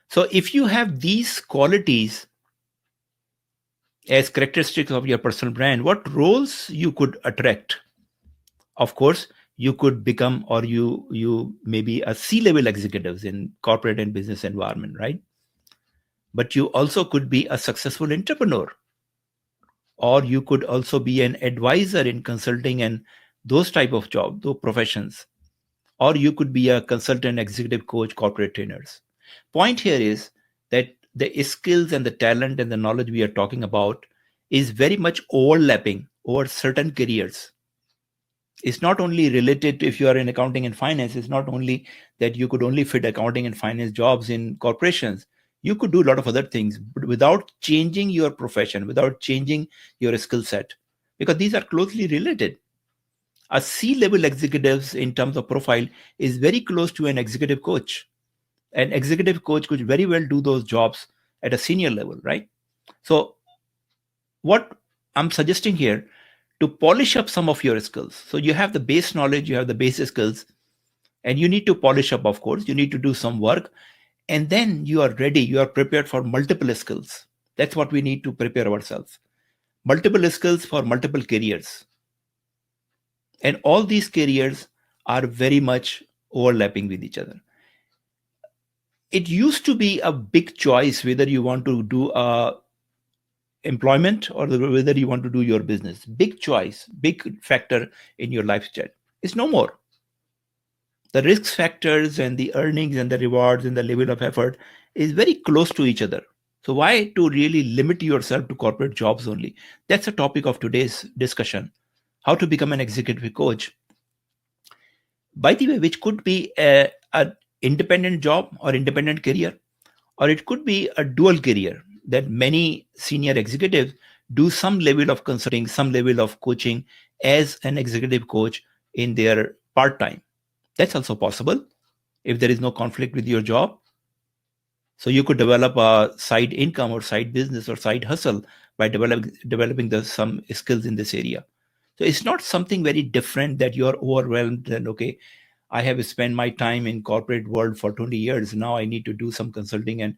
So if you have these qualities as characteristics of your personal brand, what roles you could attract? Of course, you could become, or you may be a C-level executives in corporate and business environment, right? But you also could be a successful entrepreneur, or you could also be an advisor in consulting and those type of job, those professions, or you could be a consultant, executive coach, corporate trainers. Point here is that the skills and the talent and the knowledge we are talking about is very much overlapping over certain careers. It's not only related to, if you are in accounting and finance, it's not only that you could only fit accounting and finance jobs in corporations. You could do a lot of other things, but without changing your profession, without changing your skill set, because these are closely related. A C-level executives in terms of profile is very close to an executive coach. An executive coach could very well do those jobs at a senior level, right? So what I'm suggesting here, to polish up some of your skills. So you have the base knowledge, you have the base skills, and you need to polish up, of course. You need to do some work, and then you are ready, you are prepared for multiple skills. That's what we need to prepare ourselves. Multiple skills for multiple careers. And all these careers are very much overlapping with each other. It used to be a big choice whether you want to do employment or whether you want to do your business. Big choice, big factor in your lifestyle. It's no more. The risk factors and the earnings and the rewards and the level of effort is very close to each other. So why to really limit yourself to corporate jobs only? That's a topic of today's discussion. How to become an executive coach. By the way, which could be a independent job or independent career, or it could be a dual career that many senior executives do some level of consulting, some level of coaching as an executive coach in their part-time. That's also possible if there is no conflict with your job. So you could develop a side income or side business or side hustle by developing some skills in this area. So it's not something very different that you're overwhelmed and, okay, I have spent my time in corporate world for 20 years. Now I need to do some consulting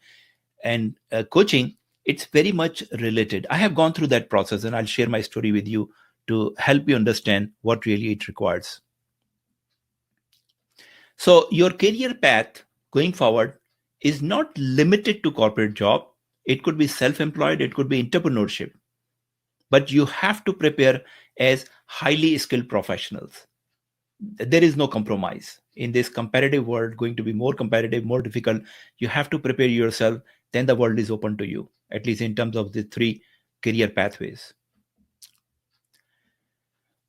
and coaching. It's very much related. I have gone through that process, and I'll share my story with you to help you understand what really it requires. So your career path going forward is not limited to corporate job. It could be self-employed, it could be entrepreneurship. But you have to prepare as highly skilled professionals. There is no compromise. In this competitive world, going to be more competitive, more difficult, you have to prepare yourself, then the world is open to you, at least in terms of the three career pathways.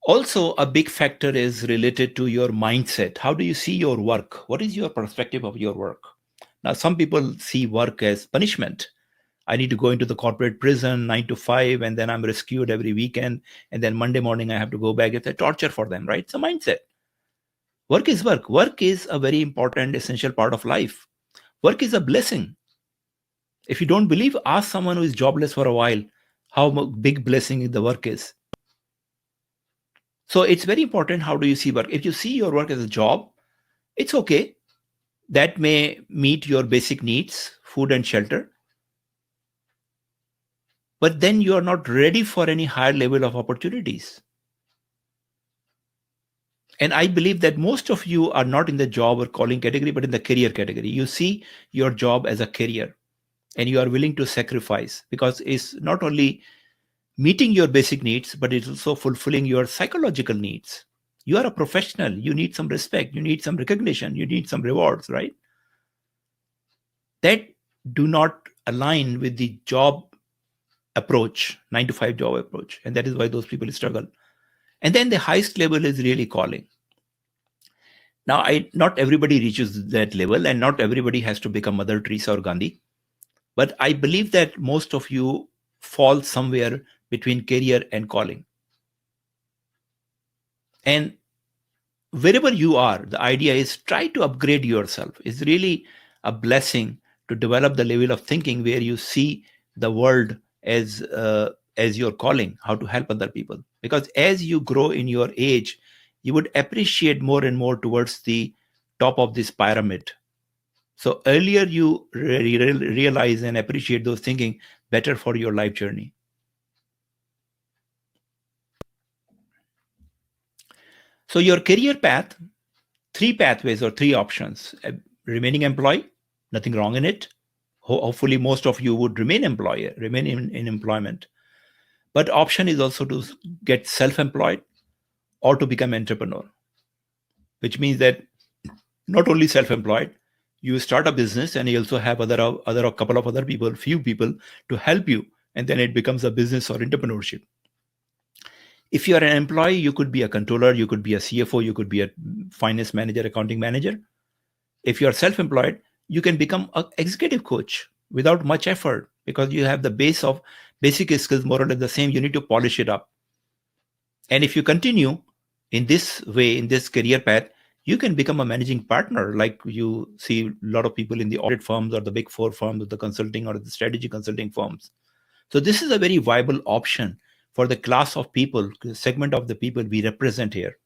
Also, a big factor is related to your mindset. How do you see your work? What is your perspective of your work? Now, some people see work as punishment. I need to go into the corporate prison 9 to 5, and then I'm rescued every weekend. And then Monday morning, I have to go back. It's a torture for them, right? It's a mindset. Work is work. Work is a very important, essential part of life. Work is a blessing. If you don't believe, ask someone who is jobless for a while how big blessing the work is. So it's very important. How do you see work? If you see your work as a job, it's okay. That may meet your basic needs, food and shelter. But then you are not ready for any higher level of opportunities. And I believe that most of you are not in the job or calling category, but in the career category. You see your job as a career, and you are willing to sacrifice, because it's not only meeting your basic needs, but it's also fulfilling your psychological needs. You are a professional. You need some respect. You need some recognition. You need some rewards, right? That do not align with the job approach, 9 to 5 job approach. And that is why those people struggle. And then the highest level is really calling. Now, not everybody reaches that level, and not everybody has to become Mother Teresa or Gandhi. But I believe that most of you fall somewhere between career and calling. And wherever you are, the idea is try to upgrade yourself. It's really a blessing to develop the level of thinking where you see the world as your calling, how to help other people. Because as you grow in your age, you would appreciate more and more towards the top of this pyramid. So earlier you realize and appreciate those thinking, better for your life journey. So your career path, three pathways or three options. Remaining employee, nothing wrong in it. Hopefully most of you would remain in employment. But option is also to get self-employed or to become entrepreneur, which means that not only self-employed, you start a business and you also have other a couple of other people, few people to help you, and then it becomes a business or entrepreneurship. If you are an employee, you could be a controller, you could be a CFO, you could be a finance manager, accounting manager. If you are self-employed, you can become an executive coach without much effort, because you have the base of basic skills more or less the same. You need to polish it up. And if you continue in this way, in this career path, you can become a managing partner, like you see a lot of people in the audit firms or the big four firms, or the consulting or the strategy consulting firms. So this is a very viable option for the class of people, segment of the people we represent here.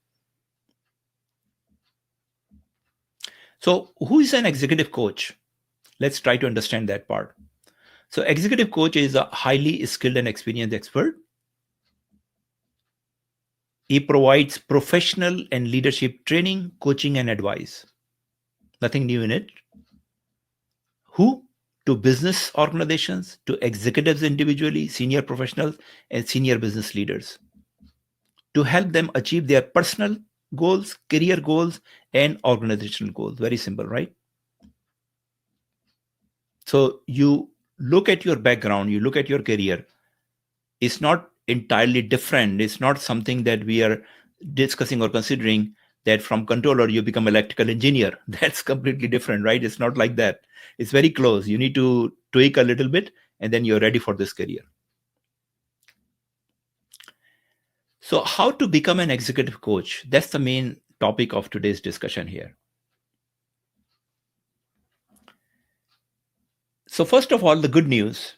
So who is an executive coach? Let's try to understand that part. So executive coach is a highly skilled and experienced expert. He provides professional and leadership training, coaching, and advice. Nothing new in it. Who? To business organizations, to executives individually, senior professionals, and senior business leaders, to help them achieve their personal goals, career goals, and organizational goals. Very simple, right? So you look at your background, you look at your career. It's not entirely different. It's not something that we are discussing or considering that from controller you become electrical engineer. That's completely different, right? It's not like that. It's very close. You need to tweak a little bit and then you're ready for this career. So how to become an executive coach? That's the main topic of today's discussion here. So first of all, the good news,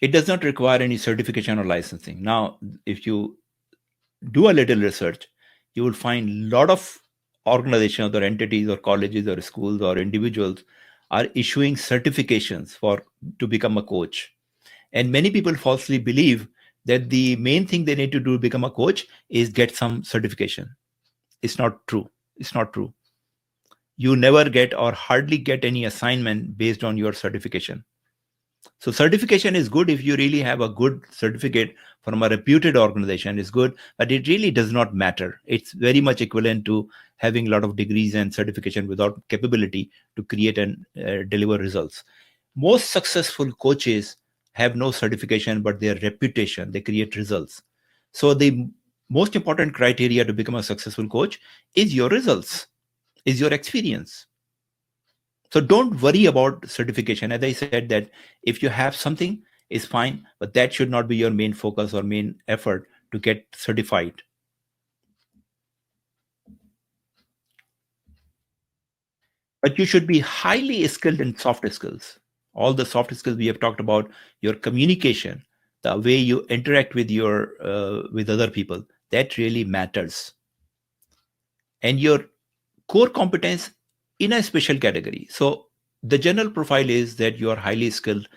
it does not require any certification or licensing. Now, if you do a little research, you will find a lot of organizations or entities or colleges or schools or individuals are issuing certifications to become a coach. And many people falsely believe that the main thing they need to do to become a coach is get some certification. It's not true. It's not true. You never get or hardly get any assignment based on your certification. So certification is good if you really have a good certificate from a reputed organization is good, but it really does not matter. It's very much equivalent to having a lot of degrees and certification without capability to create and deliver results. Most successful coaches have no certification, but their reputation, they create results. So the most important criteria to become a successful coach is your results, is your experience. So don't worry about certification. As I said, that if you have something, is fine, but that should not be your main focus or main effort to get certified. But you should be highly skilled in soft skills. All the soft skills we have talked about, your communication, the way you interact with with other people, that really matters. And your core competence in a special category. So the general profile is that you are highly skilled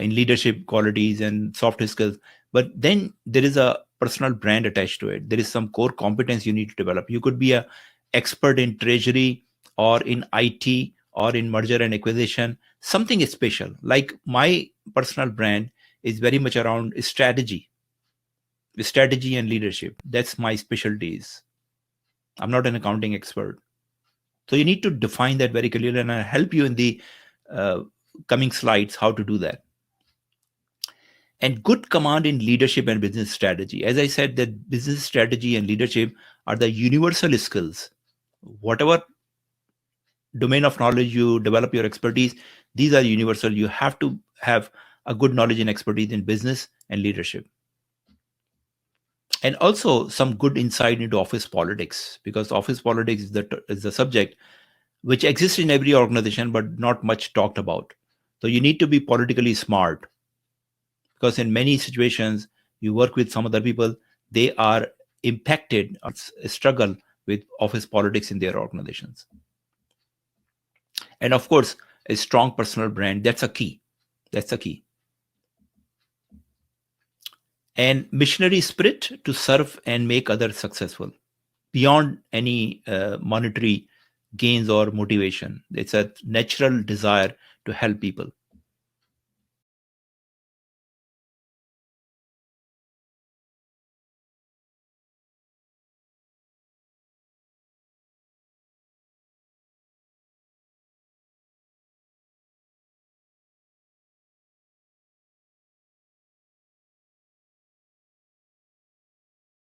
in leadership qualities and soft skills, but then there is a personal brand attached to it. There is some core competence you need to develop. You could be an expert in treasury or in IT or in merger and acquisition, something special. Like my personal brand is very much around strategy and leadership. That's my specialties. I'm not an accounting expert. So you need to define that very clearly, and I'll help you in the coming slides how to do that. And good command in leadership and business strategy. As I said, that business strategy and leadership are the universal skills. Whatever domain of knowledge you develop your expertise, these are universal. You have to have a good knowledge and expertise in business and leadership. And also some good insight into office politics, because office politics is the subject which exists in every organization but not much talked about. So you need to be politically smart, because in many situations you work with some other people, they are impacted or struggle with office politics in their organizations. And of course, a strong personal brand. That's a key. That's a key. And missionary spirit to serve and make others successful beyond any monetary gains or motivation. It's a natural desire to help people.